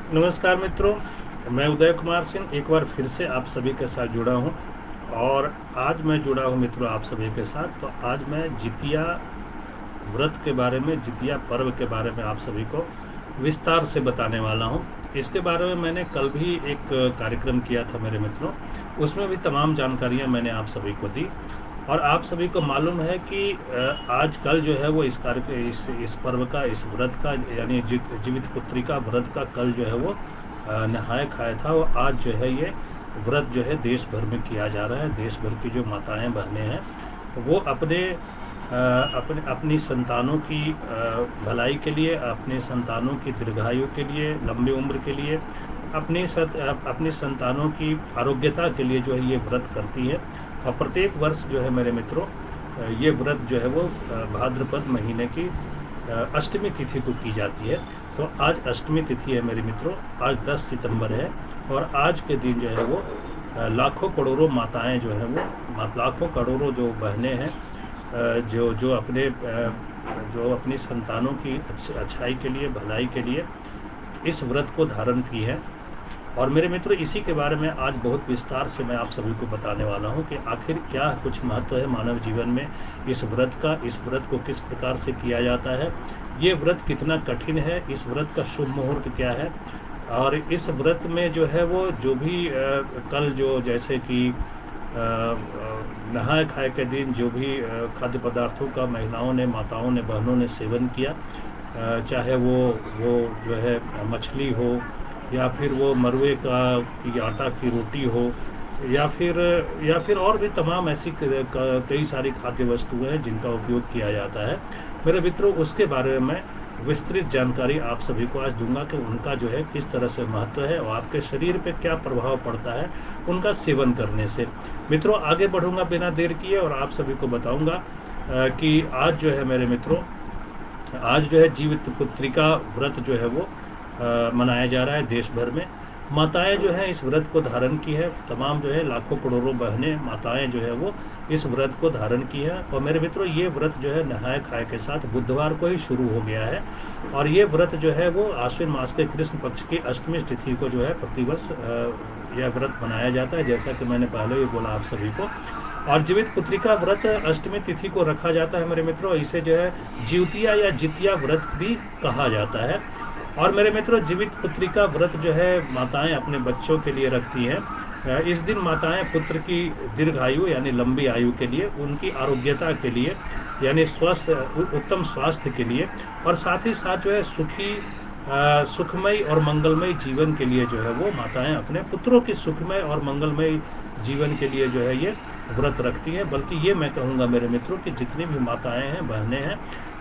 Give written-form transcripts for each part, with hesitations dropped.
नमस्कार मित्रों, मैं उदय कुमार सिंह एक बार फिर से आप सभी के साथ जुड़ा हूं। और आज मैं जुड़ा हूं मित्रों आप सभी के साथ। तो आज मैं जितिया व्रत के बारे में, जितिया पर्व के बारे में आप सभी को विस्तार से बताने वाला हूं। इसके बारे में मैंने कल भी एक कार्यक्रम किया था मेरे मित्रों, उसमें भी तमाम जानकारियां मैंने आप सभी को दी। और आप सभी को मालूम है कि आज कल जो है वो इस पर्व का, इस व्रत का, यानी जीवित पुत्री का व्रत का कल जो है वो नहाय खाया था। वो आज जो है ये व्रत जो है देश भर में किया जा रहा है। देश भर की जो माताएं बहनें हैं वो अपनी संतानों की भलाई के लिए, अपने संतानों की दीर्घायु के लिए, लंबी उम्र के लिए, अपनी संतानों की आरोग्यता के लिए जो है ये व्रत करती है। और प्रत्येक वर्ष जो है मेरे मित्रों ये व्रत जो है वो भाद्रपद महीने की अष्टमी तिथि को की जाती है। तो आज अष्टमी तिथि है मेरे मित्रों, आज 10 सितंबर है। और आज के दिन जो है वो लाखों करोड़ों माताएं जो है वो, लाखों करोड़ों जो बहनें हैं जो अपनी संतानों की अच्छाई के लिए, भलाई के लिए इस व्रत को धारण की है। और मेरे मित्रों इसी के बारे में आज बहुत विस्तार से मैं आप सभी को बताने वाला हूं कि आखिर क्या कुछ महत्व है मानव जीवन में इस व्रत का, इस व्रत को किस प्रकार से किया जाता है, ये व्रत कितना कठिन है, इस व्रत का शुभ मुहूर्त क्या है। और इस व्रत में जो है वो जो भी कल जो जैसे कि नहाय खाए के दिन जो भी खाद्य पदार्थों का महिलाओं ने, माताओं ने, बहनों ने सेवन किया, चाहे वो जो है मछली हो, या फिर वो मरुए की आटा की रोटी हो, या फिर और भी तमाम ऐसी कई सारी खाद्य वस्तुएं हैं जिनका उपयोग किया जाता है। मेरे मित्रों उसके बारे में मैं विस्तृत जानकारी आप सभी को आज दूंगा कि उनका जो है किस तरह से महत्व है और आपके शरीर पे क्या प्रभाव पड़ता है उनका सेवन करने से। मित्रों आगे बढ़ूंगा बिना देर किए और आप सभी को बताऊंगा कि आज जो है मेरे मित्रों, आज जो है जीवित पुत्रिका व्रत जो है वो मनाया जा रहा है देश भर में। माताएं जो है इस व्रत को धारण की है, तमाम जो है लाखों करोड़ों बहनें माताएं जो है वो इस व्रत को धारण की है। और मेरे मित्रों ये व्रत जो है नहाय खाए के साथ बुधवार को ही शुरू हो गया है। और ये व्रत जो है वो आश्विन मास के कृष्ण पक्ष की अष्टमी तिथि को जो है प्रतिवर्ष यह व्रत मनाया जाता है, जैसा कि मैंने पहले भी बोला आप सभी को। और जीवित पुत्रिका व्रत अष्टमी तिथि को रखा जाता है मेरे मित्रों। इसे जो है जीवतिया या जितिया व्रत भी कहा जाता है। और मेरे मित्रों जीवित पुत्रिका व्रत जो है माताएं अपने बच्चों के लिए रखती हैं। इस दिन माताएं पुत्र की दीर्घायु यानी लंबी आयु के लिए, उनकी आरोग्यता के लिए, यानी उत्तम स्वास्थ्य के लिए, और साथ ही साथ जो है सुखमय और मंगलमय जीवन के लिए जो है वो माताएं अपने पुत्रों की सुखमय और मंगलमय जीवन के लिए जो है ये व्रत रखती हैं। बल्कि ये मैं कहूँगा मेरे मित्रों कि जितनी भी माताएं हैं, बहनें हैं,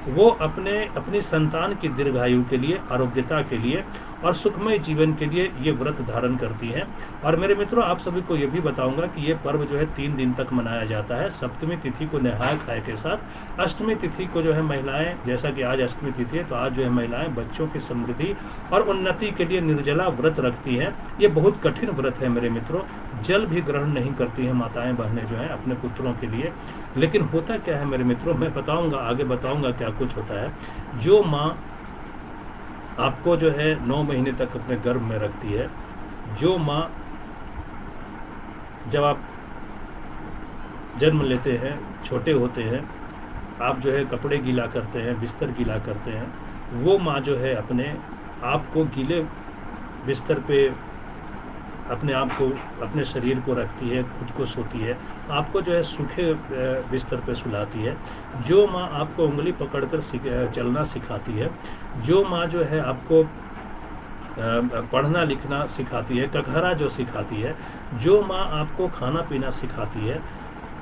वो अपनी संतान की दीर्घायु के लिए, आरोग्यता के लिए और सुखमय जीवन के लिए ये व्रत धारण करती हैं। और मेरे मित्रों आप सभी को ये भी बताऊंगा कि ये पर्व जो है 3 दिन तक मनाया जाता है। सप्तमी तिथि को नहाय खाए के साथ, अष्टमी तिथि को जो है महिलाएं, जैसा कि आज अष्टमी तिथि है तो आज जो है महिलाएं बच्चों की समृद्धि और उन्नति के लिए निर्जला व्रत रखती हैं। ये बहुत कठिन व्रत है मेरे मित्रों, जल भी ग्रहण नहीं करती हैं माताएं बहनें जो है अपने पुत्रों के लिए। लेकिन होता क्या है मेरे मित्रों, मैं बताऊंगा, आगे बताऊंगा क्या कुछ होता है। जो माँ आपको जो है 9 महीने तक अपने गर्भ में रखती है, जो माँ जब आप जन्म लेते हैं, छोटे होते हैं, आप जो है कपड़े गीला करते हैं, बिस्तर गीला करते हैं, वो माँ जो है अपने आप को गीले बिस्तर पे अपने आप को, अपने शरीर को रखती है, खुद को सोती है, आपको जो है सूखे बिस्तर पे सुलाती है। जो माँ आपको उंगली पकड़कर चलना सिखाती है, जो माँ जो है आपको पढ़ना लिखना सिखाती है, कखहरा जो सिखाती है, जो माँ आपको खाना पीना सिखाती है,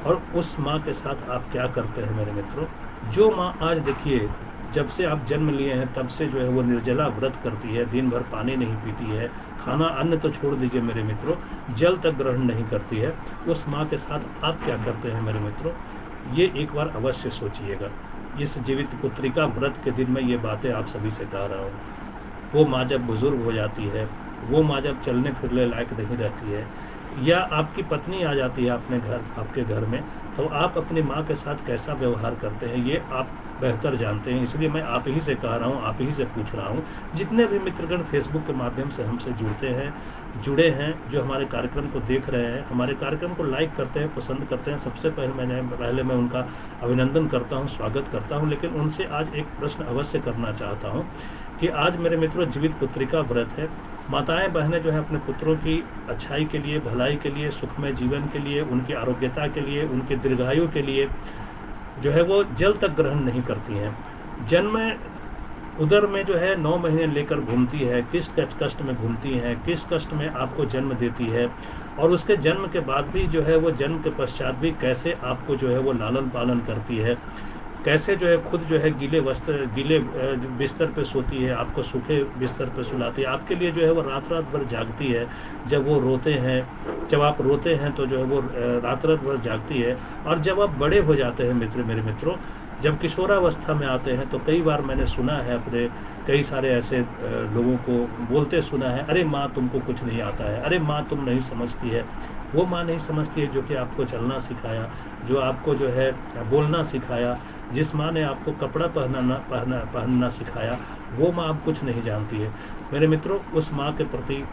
और उस माँ के साथ आप क्या करते हैं मेरे मित्रों। जो माँ आज देखिए जब से आप जन्म लिए हैं तब से जो है वो निर्जला व्रत करती है, दिन भर पानी नहीं पीती है, खाना अन्न तो छोड़ दीजिए मेरे मित्रों, जल तक ग्रहण नहीं करती है, उस माँ के साथ आप क्या करते हैं मेरे मित्रों, ये एक बार अवश्य सोचिएगा। इस जीवित पुत्रिका व्रत के दिन में ये बातें आप सभी से कह रहा हूँ। वो माँ जब बुजुर्ग हो जाती है, वो माँ जब चलने फिरने लायक नहीं रहती है, या आपकी पत्नी आ जाती है अपने घर, आपके घर में, तो आप अपनी माँ के साथ कैसा व्यवहार करते हैं ये आप बेहतर जानते हैं। इसलिए मैं आप ही से कह रहा हूँ, आप ही से पूछ रहा हूँ, जितने भी मित्रगण फेसबुक के माध्यम से हमसे जुड़े हैं, जो हमारे कार्यक्रम को देख रहे हैं, हमारे कार्यक्रम को लाइक करते हैं, पसंद करते हैं, सबसे पहले मैं उनका अभिनंदन करता हूं, स्वागत करता हूं। लेकिन उनसे आज एक प्रश्न अवश्य करना चाहता हूं कि आज मेरे मित्रों जीवित पुत्रिका व्रत है। माताएं बहनें जो है अपने पुत्रों की अच्छाई के लिए, भलाई के लिए, सुखमय जीवन के लिए, उनकी आरोग्यता के लिए, उनके दीर्घायु के लिए जो है वो जल तक ग्रहण नहीं करती हैं। जन्म उदर में जो है 9 महीने लेकर घूमती है, किस कष्ट में घूमती है, किस कष्ट में आपको जन्म देती है, और उसके जन्म के बाद भी जो है वो जन्म के पश्चात भी कैसे आपको जो है वो लालन पालन करती है, कैसे जो है खुद जो है गीले बिस्तर पे सोती है, आपको सूखे बिस्तर पे सुलाती है, आपके लिए जो है वो रात भर जागती है। जब वो रोते हैं, जब आप रोते हैं तो जो है वो रात भर जागती है। और जब आप बड़े हो जाते हैं मेरे मित्रों, जब किशोरावस्था में आते हैं तो कई बार मैंने सुना है, अपने कई सारे ऐसे लोगों को बोलते सुना है, अरे माँ तुमको कुछ नहीं आता है, अरे माँ तुम नहीं समझती है। वो माँ नहीं समझती है जो कि आपको चलना सिखाया, जो आपको जो है बोलना सिखाया, जिस माँ ने आपको कपड़ा पहनना सिखाया, वो माँ आप कुछ नहीं जानती है। मेरे मित्रों, उस माँ के प्रति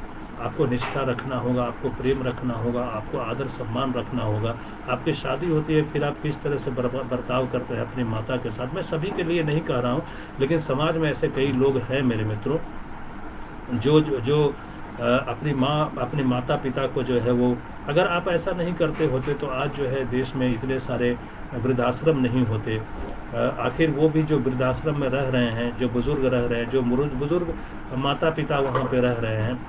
आपको निष्ठा रखना होगा, आपको प्रेम रखना होगा, आपको आदर सम्मान रखना होगा। आपकी शादी होती है, फिर आप किस तरह से बर्ताव करते हैं अपनी माता के साथ। मैं सभी के लिए नहीं कह रहा हूँ, लेकिन समाज में ऐसे कई लोग हैं मेरे मित्रों जो अपनी माता पिता को जो है वो, अगर आप ऐसा नहीं करते होते तो आज जो है देश में इतने सारे वृद्धाश्रम नहीं होते। आखिर वो भी जो वृद्धाश्रम में रह रहे हैं, जो बुजुर्ग रह रहे हैं, जो बुजुर्ग माता पिता वहाँ पे रह रहे हैं,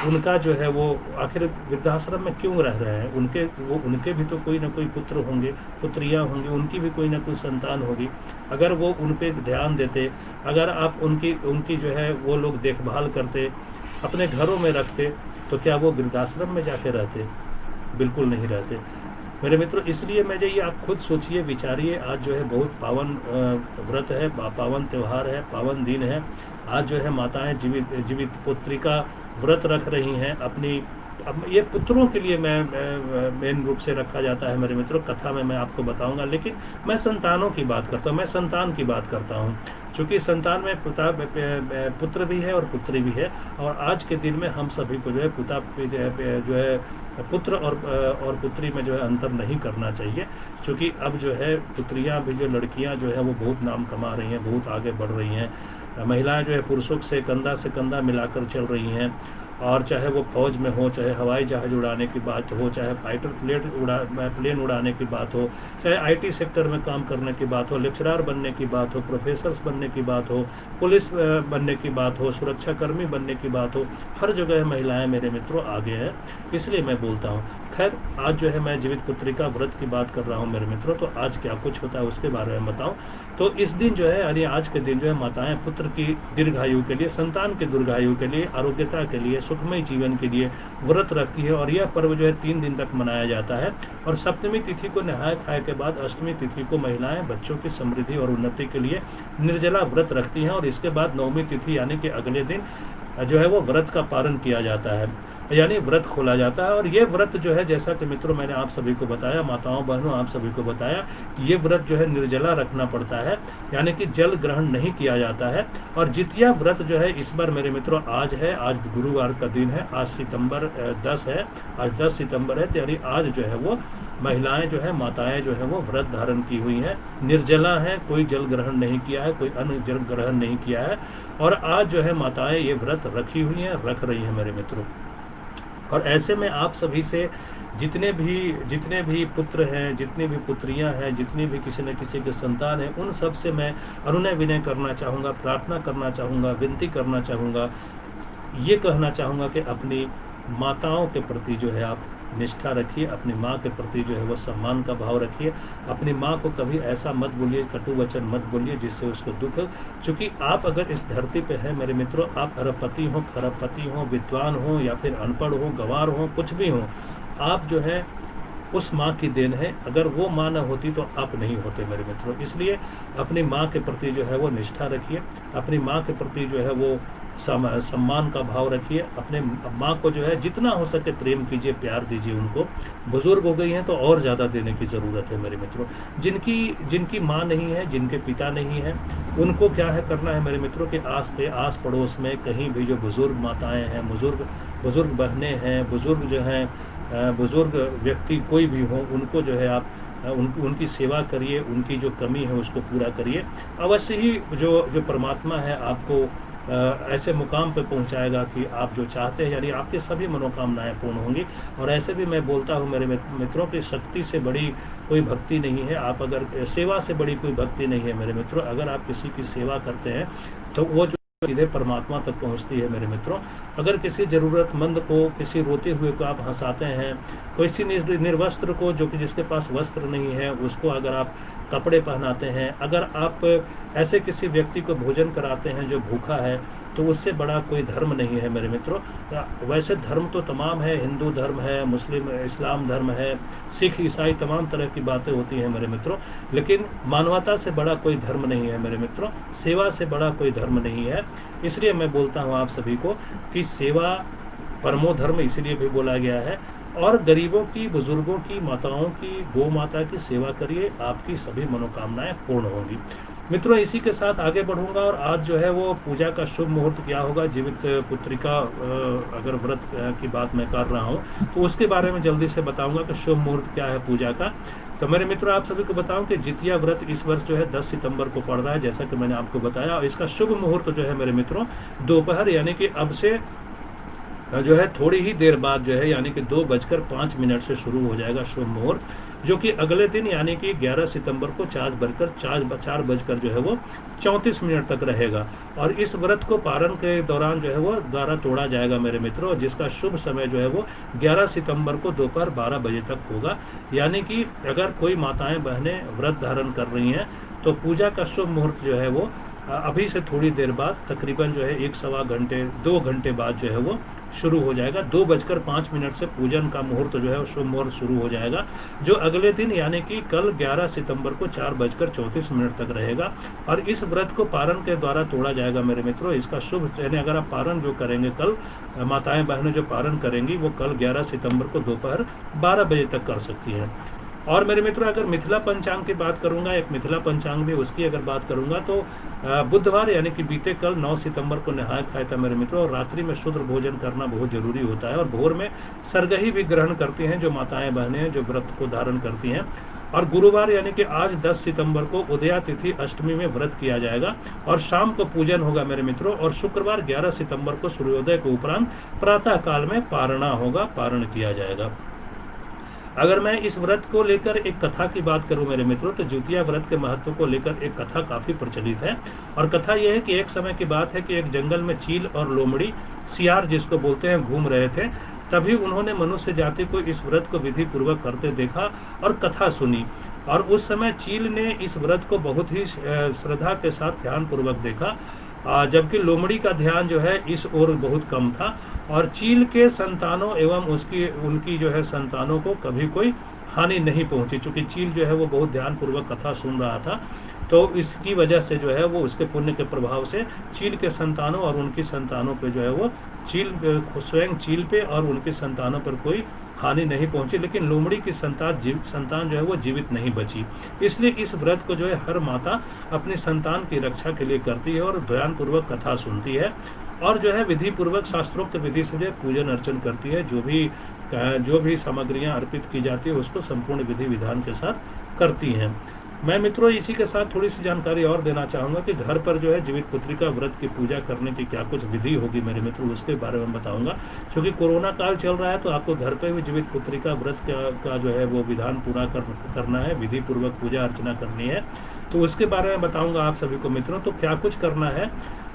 उनका जो है वो आखिर वृद्धाश्रम में क्यों रह रहे हैं? उनके भी तो कोई ना कोई पुत्र होंगे, पुत्रियां होंगी, उनकी भी कोई ना कोई संतान होगी। अगर वो उन पे ध्यान देते, अगर आप उनकी जो है वो लोग देखभाल करते, अपने घरों में रखते, तो क्या वो वृद्धाश्रम में जाके रहते? बिल्कुल नहीं रहते मेरे मित्रों। इसलिए मैं ये आप खुद सोचिए, विचारिए। आज जो है बहुत पावन व्रत है, पावन त्यौहार है, पावन दिन है। आज जो है माताएं जीवित पुत्रिका व्रत रख रही हैं अपनी। अब ये पुत्रों के लिए मेन रूप से रखा जाता है मेरे मित्रों, कथा में मैं आपको बताऊंगा। लेकिन मैं संतानों की बात करता हूँ, मैं संतान की बात करता हूँ, क्योंकि संतान में पुत्र भी है और पुत्री भी है। और आज के दिन में हम सभी को जो है पुत्र और पुत्री में जो है अंतर नहीं करना चाहिए, क्योंकि अब जो है पुत्रियां भी, जो लड़कियां जो है वो बहुत नाम कमा रही हैं, बहुत आगे बढ़ रही हैं। महिलाएं जो है पुरुषों से कंधा मिलाकर चल रही हैं। और चाहे वो फौज में हो, चाहे हवाई जहाज उड़ाने की बात हो, चाहे फाइटर प्लेन उड़ाने की बात हो, चाहे आईटी सेक्टर में काम करने की बात हो, लेक्चरर बनने की बात हो, प्रोफेसर्स बनने की बात हो, पुलिस बनने की बात हो, सुरक्षाकर्मी बनने की बात हो, हर जगह महिलाएं मेरे मित्रों आगे हैं। इसलिए मैं बोलता हूँ। खैर, आज जो है मैं जीवित पुत्रिका व्रत की बात कर रहा हूँ मेरे मित्रों। तो आज क्या कुछ होता है उसके बारे में बताऊँ। तो इस दिन जो है, यानी आज के दिन जो है, माताएं पुत्र की दीर्घायु के लिए, संतान के दीर्घायु के लिए, आरोग्यता के लिए, सुखमय जीवन के लिए व्रत रखती है। और यह पर्व जो है 3 दिन तक मनाया जाता है। और सप्तमी तिथि को नहाय खाए के बाद अष्टमी तिथि को महिलाएं बच्चों की समृद्धि और उन्नति के लिए निर्जला व्रत रखती हैं। और इसके बाद नवमी तिथि यानी कि अगले दिन जो है वो व्रत का पारण किया जाता है, यानी व्रत खोला जाता है। और ये व्रत जो है, जैसा कि मित्रों मैंने आप सभी को बताया, माताओं बहनों आप सभी को बताया, ये व्रत जो है निर्जला रखना पड़ता है, यानी कि जल ग्रहण नहीं किया जाता है। और जितिया व्रत जो है इस बार मेरे मित्रों आज है, आज गुरुवार का दिन है, आज सितंबर 10 है, आज 10 सितंबर है। यानी आज जो है वो महिलाएं जो है, माताएं जो है वो व्रत धारण की हुई हैं, निर्जला हैं, कोई जल ग्रहण नहीं किया है, कोई अन्न जल ग्रहण नहीं किया है। और आज जो है माताएं ये व्रत रखी हुई हैं, रख रही हैं मेरे मित्रों। और ऐसे में आप सभी से जितने भी पुत्र हैं, जितनी भी पुत्रियां हैं, जितनी भी किसी न किसी के संतान हैं, उन सब से मैं अनुनय विनय करना चाहूँगा, प्रार्थना करना चाहूँगा, विनती करना चाहूँगा, ये कहना चाहूँगा कि अपनी माताओं के प्रति जो है आप निष्ठा रखिए, अपनी माँ के प्रति जो है वो सम्मान का भाव रखिए। अपनी माँ को कभी ऐसा मत बोलिए, कटु वचन मत बोलिए जिससे उसको दुख हो। क्योंकि आप अगर इस धरती पे हैं मेरे मित्रों, आप अरबपति हो, खरबपति हो, विद्वान हो या फिर अनपढ़ हो, गंवार हो, कुछ भी हो, आप जो है उस माँ की देन है। अगर वो माँ न होती तो आप नहीं होते मेरे मित्रों। इसलिए अपनी माँ के प्रति जो है वो निष्ठा रखिए, अपनी माँ के प्रति जो है वो सम्मान का भाव रखिए। अपने माँ को जो है जितना हो सके प्रेम कीजिए, प्यार दीजिए उनको। बुजुर्ग हो गई हैं तो और ज़्यादा देने की ज़रूरत है मेरे मित्रों। जिनकी जिनकी माँ नहीं है, जिनके पिता नहीं है, उनको क्या है करना है मेरे मित्रों कि आस पड़ोस में कहीं भी जो बुजुर्ग माताएं हैं, बुजुर्ग बहनें हैं, बुजुर्ग जो हैं, बुजुर्ग व्यक्ति कोई भी हो, उनको जो है आप उनकी सेवा करिए, उनकी जो कमी है उसको पूरा करिए। अवश्य ही जो परमात्मा है आपको ऐसे मुकाम पे पहुंचाएगा कि आप जो चाहते हैं, यानी आपकी सभी मनोकामनाएं पूर्ण होंगी। और ऐसे भी मैं बोलता हूं मेरे मित्रों की शक्ति से बड़ी कोई भक्ति नहीं है। आप अगर सेवा से बड़ी कोई भक्ति नहीं है मेरे मित्रों। अगर आप किसी की सेवा करते हैं तो वो जो सीधे परमात्मा तक पहुंचती है मेरे मित्रों। अगर किसी ज़रूरतमंद को, किसी रोते हुए को आप हंसाते हैं, किसी निर्वस्त्र को, जो कि जिसके पास वस्त्र नहीं है, उसको अगर आप कपड़े पहनाते हैं, अगर आप ऐसे किसी व्यक्ति को भोजन कराते हैं जो भूखा है, तो उससे बड़ा कोई धर्म नहीं है मेरे मित्रों। वैसे धर्म तो तमाम है, हिंदू धर्म है, मुस्लिम इस्लाम धर्म है, सिख ईसाई, तमाम तरह की बातें होती हैं मेरे मित्रों, लेकिन मानवता से बड़ा कोई धर्म नहीं है मेरे मित्रों। सेवा से बड़ा कोई धर्म नहीं है। इसलिए मैं बोलता हूँ आप सभी को कि सेवा परमो धर्म इसलिए भी बोला गया है। और गरीबों की, बुजुर्गों की, माताओं की, गौ माता की सेवा करिए, आपकी सभी मनोकामनाएं पूर्ण होंगी। मित्रों, इसी के साथ आगे बढ़ूंगा। और आज जो है वो पूजा का शुभ मुहूर्त क्या होगा, जीवित पुत्रिका अगर व्रत की बात मैं कर रहा हूँ तो उसके बारे में जल्दी से बताऊंगा कि शुभ मुहूर्त क्या है पूजा का। तो मेरे मित्रों, आप सभी को बताऊं कि जितिया व्रत इस वर्ष जो है 10 सितंबर को पड़ रहा है, जैसा कि मैंने आपको बताया। और इसका शुभ मुहूर्त जो है मेरे मित्रों दोपहर, यानी कि अब से जो है थोड़ी ही देर बाद जो है, यानी कि 2:05 से शुरू हो जाएगा शुभ मुहूर्त, जो कि अगले दिन यानी कि 11 सितंबर को 4 बजकर जो है वो 34 तक रहेगा। और इस व्रत को पारण के दौरान जो है वो द्वारा तोड़ा जाएगा मेरे मित्रों, जिसका शुभ समय जो है वो 11 सितंबर को दोपहर 12 बजे तक होगा। यानी कि अगर कोई माताएं बहनें व्रत धारण कर रही हैं तो पूजा का शुभ मुहूर्त जो है वो अभी से थोड़ी देर बाद, तकरीबन जो है 1-1.25-2 घंटे बाद जो है वो शुरू हो जाएगा। 2:05 से पूजन का मुहूर्त जो है शुभ मुहूर्त शुरू हो जाएगा, जो अगले दिन यानी कि कल 11 सितंबर को 4:34 तक रहेगा। और इस व्रत को पारण के द्वारा तोड़ा जाएगा मेरे मित्रों। इसका शुभ, यानी अगर आप पारण जो करेंगे कल, माताएं बहनें जो पारण करेंगी वो कल 11 सितंबर को दोपहर 12 बजे तक कर सकती हैं। और मेरे मित्रों, अगर मिथिला पंचांग की बात करूंगा, एक मिथिला पंचांग भी उसकी अगर बात करूंगा तो बुधवार यानी कि बीते कल 9 सितंबर को नहाया खाया था मेरे मित्रों। और रात्रि में शुद्ध भोजन करना बहुत जरूरी होता है। और भोर में सरगही भी ग्रहण करती हैं जो माताएं बहनें जो व्रत को धारण करती हैं। और गुरुवार यानी कि आज 10 सितंबर को उदया तिथि अष्टमी में व्रत किया जाएगा और शाम को पूजन होगा मेरे मित्रों। और शुक्रवार 11 सितंबर को सूर्योदय के उपरांत प्रातः काल में पारणा होगा, पारण किया जाएगा। अगर मैं इस व्रत को लेकर एक कथा की बात करूं मेरे मित्रों, तो जितिया व्रत के महत्व को लेकर एक कथा काफी प्रचलित है। और कथा यह है कि एक समय की बात है कि एक जंगल में चील और लोमड़ी, सियार जिसको बोलते हैं, घूम रहे थे। तभी उन्होंने मनुष्य जाति को इस व्रत को विधि पूर्वक करते देखा और कथा सुनी। और उस समय चील ने इस व्रत को बहुत ही श्रद्धा के साथ ध्यान पूर्वक देखा, जबकि लोमड़ी का ध्यान जो है इस ओर बहुत कम था। और चील के संतानों एवं उनकी जो है संतानों को कभी कोई हानि नहीं पहुंची, क्योंकि चील जो है वो बहुत ध्यान पूर्वक कथा सुन रहा था। तो इसकी वजह से जो है वो उसके पुण्य के प्रभाव से चील के संतानों और उनकी संतानों पे जो है वो स्वयं चील पे और उनकी संतानों पर कोई हानि नहीं पहुंची। लेकिन लोमड़ी की संतान जो है वो जीवित नहीं बची। इसलिए इस व्रत को जो है हर माता अपनी संतान की रक्षा के लिए करती है और ध्यान पूर्वक कथा सुनती है और जो है विधि पूर्वक शास्त्रोक्त विधि से जो पूजन अर्चन करती है। जो भी सामग्रियां अर्पित की जाती है उसको संपूर्ण विधि विधान के साथ करती हैं। मैं मित्रों इसी के साथ थोड़ी सी जानकारी और देना चाहूँगा कि घर पर जो है जीवित पुत्रिका व्रत की पूजा करने की क्या कुछ विधि होगी मेरे मित्रों, उसके बारे में बताऊंगा। क्योंकि कोरोना काल चल रहा है तो आपको घर पर भी जीवित पुत्रिका व्रत का जो है वो विधान पूरा करना है, विधि पूर्वक पूजा अर्चना करनी है, तो उसके बारे में बताऊंगा आप सभी को मित्रों। तो क्या कुछ करना है,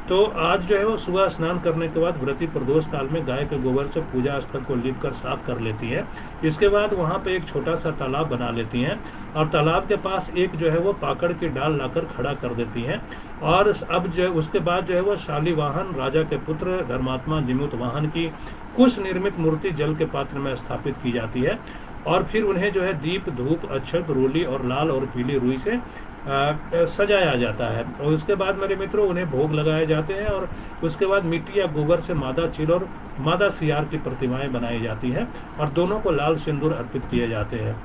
तो आज जो है वो सुबह स्नान करने के बाद व्रती प्रदोष काल में गाय के गोबर से पूजा स्थल को लीप कर साफ कर लेती है। इसके बाद वहाँ पे एक छोटा सा तालाब बना लेती हैं और तालाब के पास एक जो है वो पाकड़ की डाल लाकर खड़ा कर देती हैं। और अब जो है उसके बाद जो है वो शालीवाहन राजा के पुत्र धर्मात्मा जिमूतवाहन की कुश निर्मित मूर्ति जल के पात्र में स्थापित की जाती है। और फिर उन्हें जो है दीप, धूप, अक्षत, रोली और लाल और पीली रुई से सजाया जाता है। और उसके बाद मेरे मित्रों उन्हें भोग लगाए जाते हैं और उसके बाद मिट्टी या गोबर से मादा चील और मादा सियार की प्रतिमाएं बनाई जाती हैं और दोनों को लाल सिंदूर अर्पित किए जाते हैं।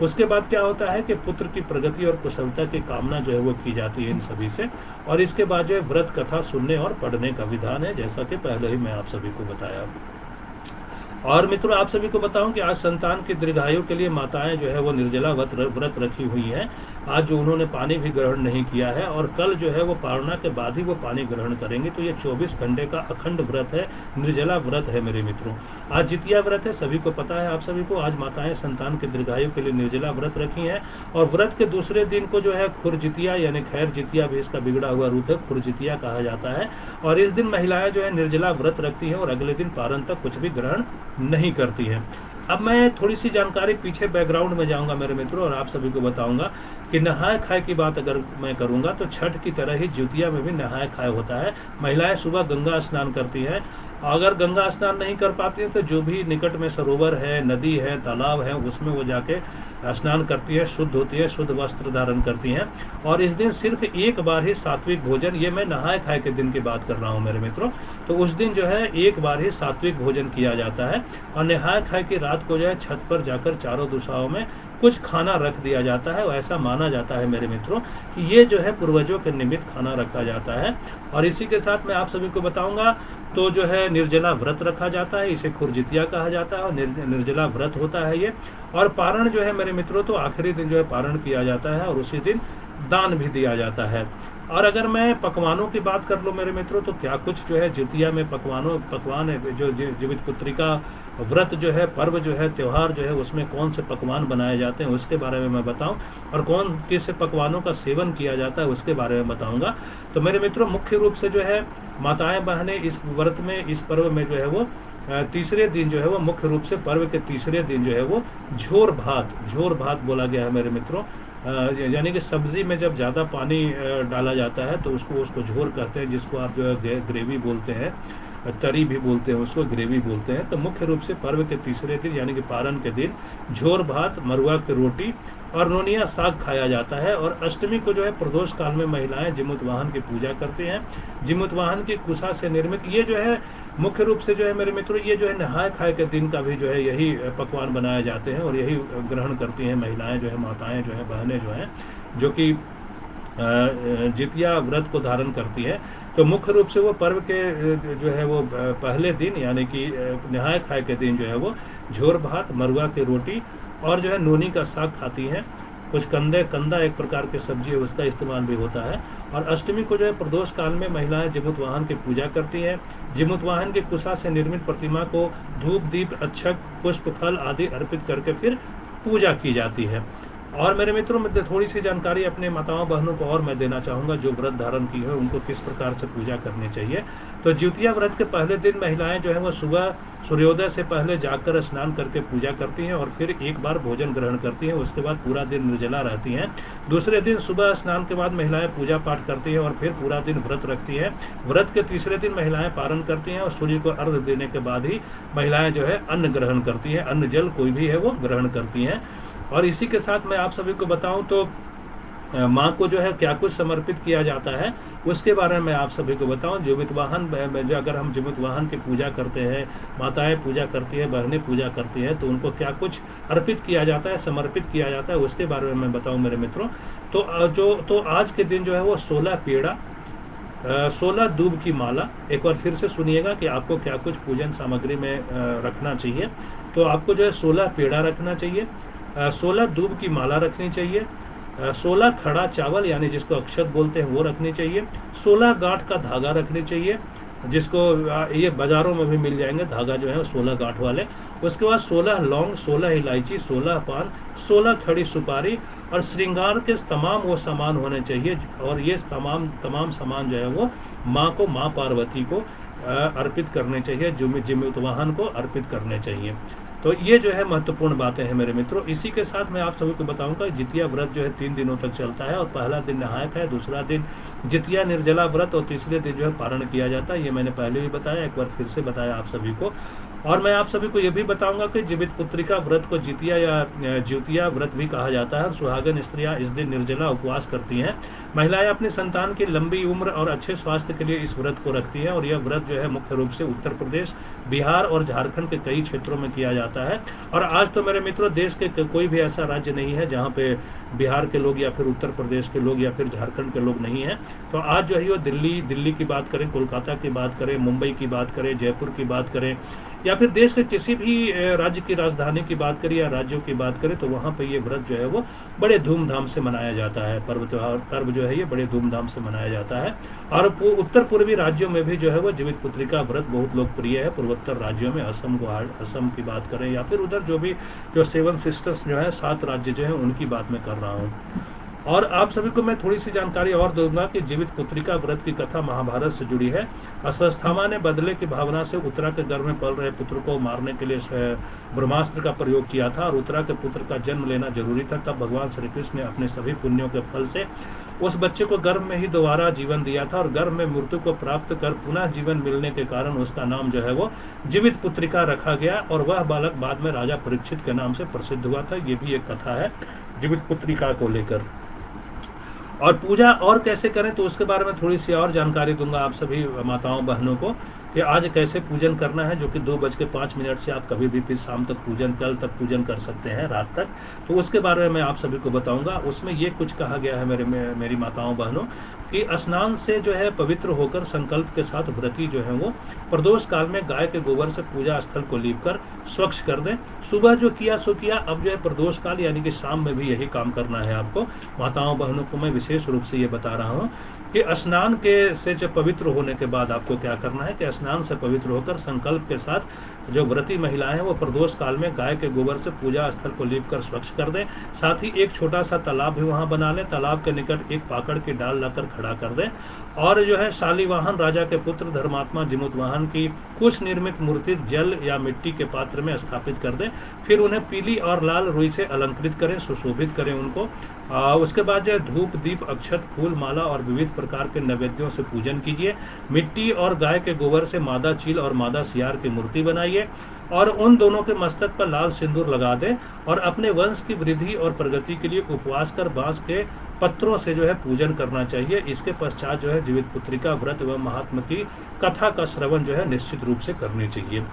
उसके बाद क्या होता है कि पुत्र की प्रगति और कुशलता की कामना जो है वो की जाती है इन सभी से। और इसके बाद जो है व्रत कथा सुनने और पढ़ने का विधान है, जैसा कि पहले ही मैं आप सभी को बताया। और मित्रों आप सभी को बताऊं कि आज संतान की दीर्घायु के लिए माताएं जो है वो निर्जला व्रत रखी हुई हैं। आज जो उन्होंने पानी भी ग्रहण नहीं किया है और कल जो है वो पारणा के बाद ही वो पानी ग्रहण करेंगे। तो ये 24 घंटे का अखंड व्रत है, निर्जला व्रत है मेरे मित्रों। आज जितिया व्रत है, सभी को पता है आप सभी को। आज माताएं संतान की दीर्घायु के लिए निर्जला व्रत रखी हैं। और व्रत के दूसरे दिन को जो है खुरजितिया यानी खैर जितिया भी इसका बिगड़ा हुआ रूप है, खुरजितिया कहा जाता है। और इस दिन महिलाएं जो है निर्जला व्रत रखती हैं और अगले दिन पारण तक कुछ भी ग्रहण नहीं करती है। अब मैं थोड़ी सी जानकारी पीछे बैकग्राउंड में जाऊंगा मेरे मित्रों और आप सभी को बताऊंगा कि नहाए खाए की बात अगर मैं करूंगा तो छठ की तरह ही ज्योतिया में भी नहाए खाए होता है। महिलाएं सुबह गंगा स्नान करती हैं। अगर गंगा स्नान नहीं कर पाती है तो जो भी निकट में सरोवर है, नदी है, तालाब है, उसमें वो जाके स्नान करती है, शुद्ध होती है, शुद्ध वस्त्र धारण करती हैं। और इस दिन सिर्फ एक बार ही सात्विक भोजन, ये मैं नहाए खाए के दिन की बात कर रहा हूँ मेरे मित्रों, तो उस दिन जो है एक बार ही सात्विक भोजन किया जाता है। और नहाए खाए की रात को जो है छत पर जाकर चारों दिशाओं में कुछ खाना रख दिया जाता है। और ऐसा माना जाता है मेरे मित्रों कि ये जो है पूर्वजों के निमित्त खाना रखा जाता है। और इसी के साथ मैं आप सभी को बताऊंगा तो जो है निर्जला व्रत रखा जाता है, इसे खुरजितिया कहा जाता है और निर्जला व्रत होता है ये। और पारण जो है मेरे मित्रों तो आखिरी दिन जो है पारण किया जाता है और उसी दिन दान भी दिया जाता है। और अगर मैं पकवानों की बात कर लूँ मेरे मित्रों तो क्या कुछ जो है जितिया में पकवान है, जो जीवित पुत्री का व्रत जो है, पर्व जो है, त्योहार जो है, उसमें कौन से पकवान बनाए जाते हैं उसके बारे में मैं बताऊं और कौन किस पकवानों का सेवन किया जाता है उसके बारे में बताऊंगा। तो मेरे मित्रों मुख्य रूप से जो है माताएं बहनें इस व्रत में, इस पर्व में जो है वो तीसरे दिन जो है वो मुख्य रूप से पर्व के तीसरे दिन जो है वो झोर भात बोला गया है मेरे मित्रों। यानी कि सब्जी में जब ज़्यादा पानी डाला जाता है तो उसको झोर कहते हैं, जिसको आप जो है ग्रेवी बोलते हैं, तरी भी बोलते हैं, उसको ग्रेवी बोलते हैं। तो मुख्य रूप से पर्व के तीसरे दिन यानी कि पारण के दिन झोर भात, मरुआ की रोटी और नोनिया साग खाया जाता है। और अष्टमी को जो है प्रदोष काल में महिलाएं जिमुत वाहन की पूजा करते हैं। जिमुत वाहन की कुशा से निर्मित ये जो है मुख्य रूप से जो है मेरे मित्रों ये जो है नहाए खाए के दिन का भी जो है यही पकवान बनाए जाते हैं और यही ग्रहण करती हैं महिलाएं जो है, माताएं जो है, बहनें जो हैं, जो कि जितिया व्रत को धारण करती है। तो मुख्य रूप से वो पर्व के जो है वो पहले दिन यानी कि नहाए खाए के दिन जो है वो झोर भात, मरुआ की रोटी और जो है नोनी का साग खाती हैं। कुछ कंदा एक प्रकार की सब्जी है, उसका इस्तेमाल भी होता है। और अष्टमी को जो है प्रदोष काल में महिलाएं जिमुत वाहन की पूजा करती हैं। जिमुत वाहन की कुशा से निर्मित प्रतिमा को धूप, दीप, अच्छक, पुष्प, फल आदि अर्पित करके फिर पूजा की जाती है। और मेरे मित्रों में थोड़ी सी जानकारी अपने माताओं बहनों को और मैं देना चाहूँगा जो व्रत धारण की है उनको किस प्रकार से पूजा करनी चाहिए। तो ज्योतिया व्रत के पहले दिन महिलाएं जो है वो सुबह सूर्योदय से पहले जाकर स्नान करके पूजा करती हैं और फिर एक बार भोजन ग्रहण करती हैं। उसके बाद पूरा दिन निर्जला रहती हैं। दूसरे दिन सुबह स्नान के बाद महिलाएं पूजा पाठ करती हैं और फिर पूरा दिन व्रत रखती हैं। व्रत के तीसरे दिन महिलाएं पारण करती हैं और सूर्य को अर्घ्य देने के बाद ही महिलाएं जो है अन्न ग्रहण करती हैं। अन्न जल कोई भी है वो ग्रहण करती हैं। और इसी के साथ मैं आप सभी को बताऊं तो माँ को जो है क्या कुछ समर्पित किया जाता है उसके बारे में आप सभी को बताऊं। जीवित वाहन जो अगर हम जीवित वाहन की पूजा करते हैं, माताएं पूजा करती है, बहनें पूजा करती है, तो उनको क्या कुछ अर्पित किया जाता है, समर्पित किया जाता है उसके बारे में मैं बताऊं मेरे मित्रों। तो आज के दिन जो है वो 16 पेड़ा, 16 दूब की माला, एक बार फिर से सुनिएगा कि आपको क्या कुछ पूजन सामग्री में रखना चाहिए। तो आपको जो है 16 पेड़ा रखना चाहिए, 16 दूब की माला रखनी चाहिए, 16 खड़ा चावल यानी जिसको अक्षत बोलते हैं वो रखनी चाहिए, 16 गांठ का धागा रखनी चाहिए, जिसको ये बाजारों में भी मिल जाएंगे धागा जो है 16 गांठ वाले। उसके बाद 16 लौंग, 16 इलायची, 16 पान, 16 खड़ी सुपारी और श्रृंगार के तमाम वो सामान होने चाहिए। और ये तमाम सामान जो है वो माँ को, माँ पार्वती को अर्पित करने चाहिए, जीवित वाहन को अर्पित करने चाहिए। तो ये जो है महत्वपूर्ण बातें हैं मेरे मित्रों। इसी के साथ मैं आप सभी को बताऊंगा जितिया व्रत जो है 3 दिनों तक चलता है और पहला दिन नहाय खाए, दूसरा दिन जितिया निर्जला व्रत और तीसरे दिन जो है पारण किया जाता है। ये मैंने पहले भी बताया, एक बार फिर से बताया आप सभी को। और मैं आप सभी को यह भी बताऊंगा कि जीवित पुत्रिका व्रत को जितिया या ज्योतिया व्रत भी कहा जाता है। और सुहागन स्त्रियां इस दिन निर्जला उपवास करती हैं। महिलाएं अपनी संतान की लंबी उम्र और अच्छे स्वास्थ्य के लिए इस व्रत को रखती है। और यह व्रत जो है मुख्य रूप से उत्तर प्रदेश, बिहार और झारखंड के कई क्षेत्रों में किया जाता है। और आज तो मेरे मित्रों, देश के कोई भी ऐसा राज्य नहीं है जहाँ पे बिहार के लोग या फिर उत्तर प्रदेश के लोग या फिर झारखंड के लोग नहीं हैं। तो आज जो है वो दिल्ली की बात करें, कोलकाता की बात करें, मुंबई की बात करें, जयपुर की बात करें, या फिर देश के किसी भी राज्य की राजधानी की बात करें या राज्यों की बात करें, तो वहाँ पे ये व्रत जो है वो बड़े धूमधाम से मनाया जाता है। पर्व जो है ये बड़े धूमधाम से मनाया जाता है। और उत्तर पूर्वी राज्यों में भी जो है वो जीवित पुत्रिका व्रत बहुत लोकप्रिय है। पूर्वोत्तर राज्यों में असम की बात करें या फिर उधर जो 7 सिस्टर्स जो है 7 राज्य जो है उनकी बात मैं कर रहा हूँ। और आप सभी को मैं थोड़ी सी जानकारी और दूंगा कि जीवित पुत्रिका व्रत की कथा महाभारत से जुड़ी है। अश्वत्थामा ने बदले की भावना से उत्तरा के गर्भ में पल रहे पुत्र को मारने के लिए ब्रह्मास्त्र का प्रयोग किया था। और उत्तरा के पुत्र का जन्म लेना जरूरी था। तब भगवान श्री कृष्ण ने अपने सभी पुण्यों के फल से उस बच्चे को गर्भ में ही दोबारा जीवन दिया था। और गर्भ में मृत्यु को प्राप्त कर पुनः जीवन मिलने के कारण उसका नाम जो है वो जीवित पुत्रिका रखा गया। और वह बालक बाद में राजा परीक्षित के नाम से प्रसिद्ध हुआ था। ये भी एक कथा है जीवित पुत्रिका को लेकर। और पूजा और कैसे करें तो उसके बारे में थोड़ी सी और जानकारी दूंगा आप सभी माताओं बहनों को कि आज कैसे पूजन करना है, जो कि 2:05 से आप कभी भी फिर शाम तक पूजन, कल तक पूजन कर सकते हैं, रात तक। तो उसके बारे में मैं आप सभी को बताऊंगा। उसमें ये कुछ कहा गया है मेरी माताओं बहनों कि स्नान से जो है पवित्र होकर संकल्प के साथ व्रती जो है वो प्रदोष काल में गाय के गोबर से पूजा स्थल को लीप कर स्वच्छ कर दें। सुबह जो किया सो किया। अब जो है प्रदोष काल यानी कि शाम में भी यही काम करना है आपको। माताओं बहनों को मैं विशेष रूप से ये बता रहा हूँ कि स्नान के से जब पवित्र होने के बाद आपको क्या करना है कि स्नान से पवित्र होकर संकल्प के साथ जो व्रती महिलाएं हैं वो प्रदोष काल में गाय के गोबर से पूजा स्थल को लीप कर स्वच्छ कर दें। साथ ही एक छोटा सा तालाब भी वहां बना लें। तालाब के निकट एक पाकड़ की डाल लाकर खड़ा कर दें। और जो है शालीवाहन राजा के पुत्र धर्मात्मा जिमुतवाहन की कुश निर्मित मूर्ति जल या मिट्टी के पात्र में स्थापित कर दें। फिर उन्हें पीली और लाल रुई से अलंकृत करें, सुशोभित करें उनको। उसके बाद जो है धूप, दीप, अक्षत, फूल, माला और विविध प्रकार के नैवेद्यों से पूजन कीजिए। मिट्टी और गाय के गोबर से मादा चील और मादा सियार की मूर्ति बनाइए और उन दोनों के मस्तक पर लाल सिंदूर लगा दें। और अपने वंश की वृद्धि और प्रगति के लिए उपवास कर बांस के पत्रों से जो है पूजन करना चाहिए। इसके पश्चात जो है जीवित पुत्रिका व्रत एवं महात्मा की कथा का श्रवण जो है निश्चित रूप से करनी चाहिए।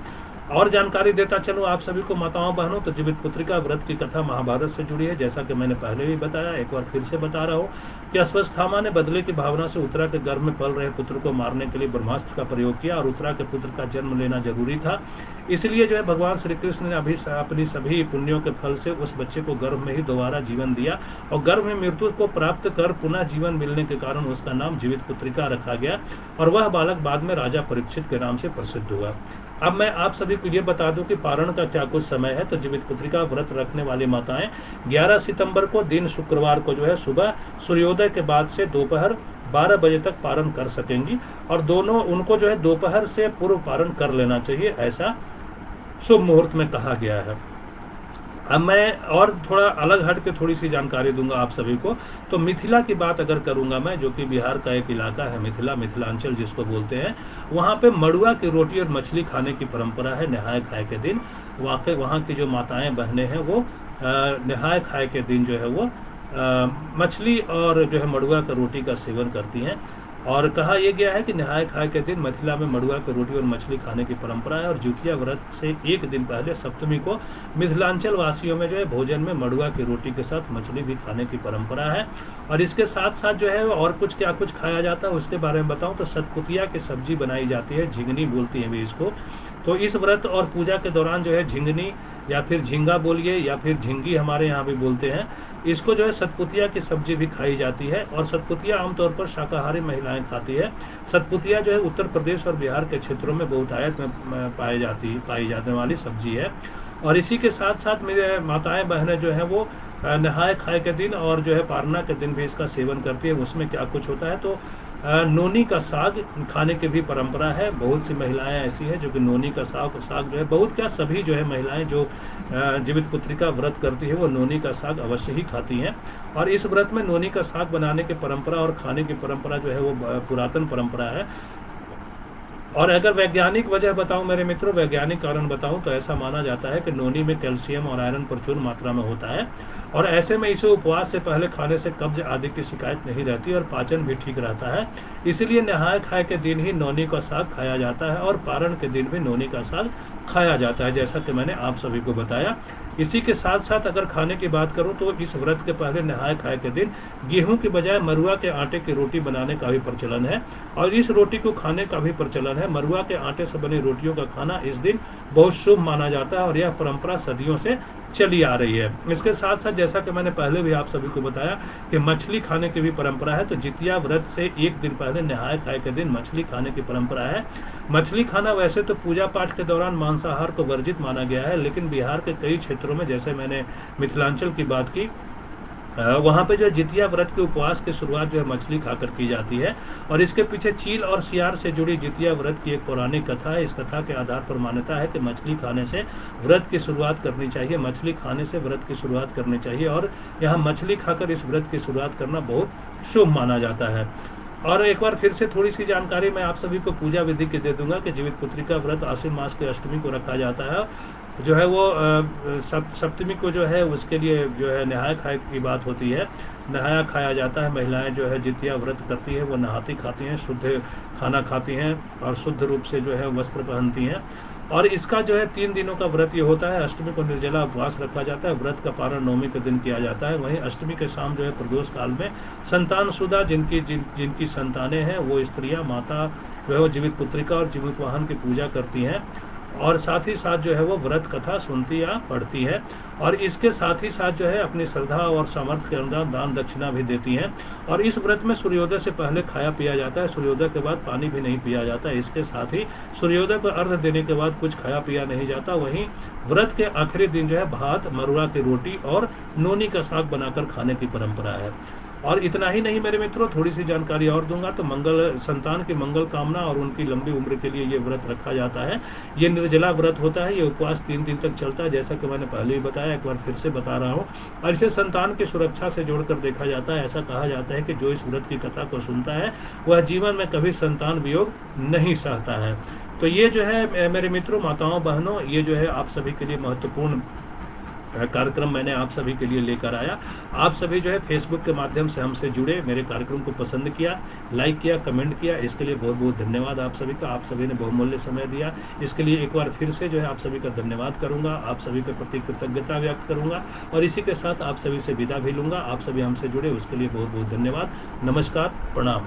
और जानकारी देता चलूं आप सभी को माताओं बहनों, तो जीवित पुत्रिका व्रत की कथा महाभारत से जुड़ी है। जैसा कि मैंने पहले भी बताया, एक बार फिर से बता रहा हूँ कि अश्वत्थामा ने बदले की भावना से उत्तरा के गर्भ में पल रहे पुत्र को मारने के लिए ब्रह्मास्त्र का प्रयोग किया। और उत्तरा के पुत्र का जन्म लेना जरूरी था। इसलिए जो है भगवान श्री कृष्ण ने अपनी सभी पुण्यों के फल से उस बच्चे को गर्भ में ही दोबारा जीवन दिया। और गर्भ में मृत्यु को प्राप्त कर पुनः जीवन मिलने के कारण उसका नाम जीवित पुत्रिका रखा गया। और वह बालक बाद में राजा परीक्षित के नाम से प्रसिद्ध हुआ। अब मैं आप सभी को ये बता दूं कि पारण का क्या कुछ समय है। तो जीवित पुत्रिका व्रत रखने वाली माताएं 11 सितंबर को दिन शुक्रवार को जो है सुबह सूर्योदय के बाद से दोपहर 12 बजे तक पारण कर सकेंगी। और दोनों उनको जो है दोपहर से पूर्व पारण कर लेना चाहिए, ऐसा शुभ मुहूर्त में कहा गया है। अब मैं और थोड़ा अलग हट के थोड़ी सी जानकारी दूंगा आप सभी को। तो मिथिला की बात अगर करूंगा मैं, जो कि बिहार का एक इलाका है मिथिलांचल जिसको बोलते हैं, वहाँ पे मड़ुआ की रोटी और मछली खाने की परंपरा है नहाय खाए के दिन। वहाँ की जो माताएं बहनें हैं वो नहाय खाए के दिन जो है वो मछली और जो है मड़ुआ का रोटी का सेवन करती हैं। और कहा यह गया है कि नहाय खाए के दिन मिथिला में मड़ुआ की रोटी और मछली खाने की परंपरा है। और ज्योतिया व्रत से एक दिन पहले सप्तमी को मिथिलांचल वासियों में जो है भोजन में मड़ुआ की रोटी के साथ मछली भी खाने की परंपरा है। और इसके साथ साथ जो है और कुछ क्या कुछ खाया जाता है उसके बारे में बताऊं तो सतपुतिया की सब्जी बनाई जाती है, झिंगनी बोलती है भी इसको। तो इस व्रत और पूजा के दौरान जो है झिंगनी या फिर झींगा बोलिए या फिर झिंगी हमारे यहाँ भी बोलते हैं, इसको जो है सतपुतिया की सब्जी भी खाई जाती है। और सतपुतिया आमतौर पर शाकाहारी महिलाएं खाती है। सतपुतिया जो है उत्तर प्रदेश और बिहार के क्षेत्रों में बहुतायत में पाई जाने वाली सब्जी है। और इसी के साथ साथ मेरे माताएं बहनें जो है वो नहाय खाए के दिन और जो है पारना के दिन भी इसका सेवन करती है। उसमें क्या कुछ होता है तो नोनी का साग खाने की भी परंपरा है। बहुत सी महिलाएं ऐसी हैं जो कि नोनी का साग जो है बहुत क्या सभी जो है महिलाएं जो जीवित पुत्रिका व्रत करती है वो नोनी का साग अवश्य ही खाती हैं। और इस व्रत में नोनी का साग बनाने की परंपरा और खाने की परंपरा जो है वो पुरातन परंपरा है। और अगर वैज्ञानिक वजह बताऊं मेरे मित्रों, वैज्ञानिक कारण बताऊं, तो ऐसा माना जाता है कि नोनी में कैल्शियम और आयरन प्रचुर मात्रा में होता है, और ऐसे में इसे उपवास से पहले खाने से कब्ज आदि की शिकायत नहीं रहती और पाचन भी ठीक रहता है। इसलिए नहाय खाए के दिन ही नोनी का साग खाया जाता है और पारण के दिन भी नोनी का साग खाया जाता है, जैसा कि मैंने आप सभी को बताया। इसी के साथ साथ अगर खाने की बात करूं तो इस व्रत के पहले नहाय खाए के दिन गेहूं की बजाय मरुआ के आटे की रोटी बनाने का भी प्रचलन है, और इस रोटी को खाने का भी प्रचलन है। मरुआ के आटे से बनी रोटियों का खाना इस दिन बहुत शुभ माना जाता है और यह परंपरा सदियों से चली आ रही है। इसके साथ साथ जैसा कि मैंने पहले भी आप सभी को बताया कि मछली खाने की भी परंपरा है, तो जितिया व्रत से एक दिन पहले नहाय खाए के दिन मछली खाने की परंपरा है। मछली खाना वैसे तो पूजा पाठ के दौरान मांसाहार को वर्जित माना गया है, लेकिन बिहार के कई क्षेत्रों में, जैसे मैंने मिथिलांचल की बात की, वहाँ पे जो जितिया व्रत के उपवास की शुरुआत जो है मछली खाकर की जाती है, और इसके पीछे चील और सियार से जुड़ी जितिया व्रत की एक पौराणिक कथा है। इस कथा के आधार पर मान्यता है कि मछली खाने से व्रत की शुरुआत करनी चाहिए, मछली खाने से व्रत की शुरुआत करनी चाहिए, और यहाँ मछली खाकर इस व्रत की शुरुआत करना बहुत शुभ माना जाता है। और एक बार फिर से थोड़ी सी जानकारी मैं आप सभी को पूजा विधि की दे दूंगा कि जीवित पुत्री का व्रत आश्विन मास के अष्टमी को रखा जाता है, जो है वो सप्तमी को जो है उसके लिए जो है नहाय खाए की बात होती है, नहाया खाया जाता है। महिलाएं जो है जितिया व्रत करती है वो नहाती खाती हैं, शुद्ध खाना खाती हैं और शुद्ध रूप से जो है वस्त्र पहनती हैं। और इसका जो है 3 दिनों का व्रत ये होता है। अष्टमी को निर्जला उपवास रखा जाता है, व्रत का पारण नवमी के दिन किया जाता है। वहीं अष्टमी के शाम जो है प्रदोष काल में संतानशुदा जिनकी संतानें हैं वो स्त्रियां माता जो है वो जीवित पुत्रिका और जीवित वाहन की पूजा करती हैं, और साथ ही साथ जो है वो व्रत कथा सुनती या पढ़ती है, और इसके साथ ही साथ जो है अपनी श्रद्धा और सामर्थ्य के अनुसार दान दक्षिणा भी देती हैं। और इस व्रत में सूर्योदय से पहले खाया पिया जाता है, सूर्योदय के बाद पानी भी नहीं पिया जाता है। इसके साथ ही सूर्योदय को अर्घ देने के बाद कुछ खाया पिया नहीं जाता। वहीं व्रत के आखिरी दिन जो है भात, मरुआ की रोटी और नोनी का साग बनाकर खाने की परंपरा है। और इतना ही नहीं मेरे मित्रों, थोड़ी सी जानकारी और दूंगा तो संतान की मंगल कामना और उनकी लंबी उम्र के लिए ये व्रत रखा जाता है। ये निर्जला व्रत होता है, ये उपवास 3 दिन तक चलता है, जैसा कि मैंने पहले भी बताया, एक बार फिर से बता रहा हूँ। और इसे संतान की सुरक्षा से जोड़कर देखा जाता है। ऐसा कहा जाता है कि जो इस व्रत की कथा को सुनता है वह जीवन में कभी संतान वियोग नहीं सहता है। तो ये जो है मेरे मित्रों, माताओं, बहनों, ये जो है आप सभी के लिए महत्वपूर्ण कार्यक्रम मैंने आप सभी के लिए लेकर आया। आप सभी जो है फेसबुक के माध्यम से हमसे जुड़े, मेरे कार्यक्रम को पसंद किया, लाइक किया, कमेंट किया, इसके लिए बहुत बहुत धन्यवाद आप सभी का। आप सभी ने बहुमूल्य समय दिया, इसके लिए एक बार फिर से जो है आप सभी का धन्यवाद करूंगा, आप सभी के प्रति कृतज्ञता व्यक्त करूंगा, और इसी के साथ आप सभी से विदा भी लूंगा। आप सभी हमसे जुड़े उसके लिए बहुत बहुत धन्यवाद। नमस्कार, प्रणाम।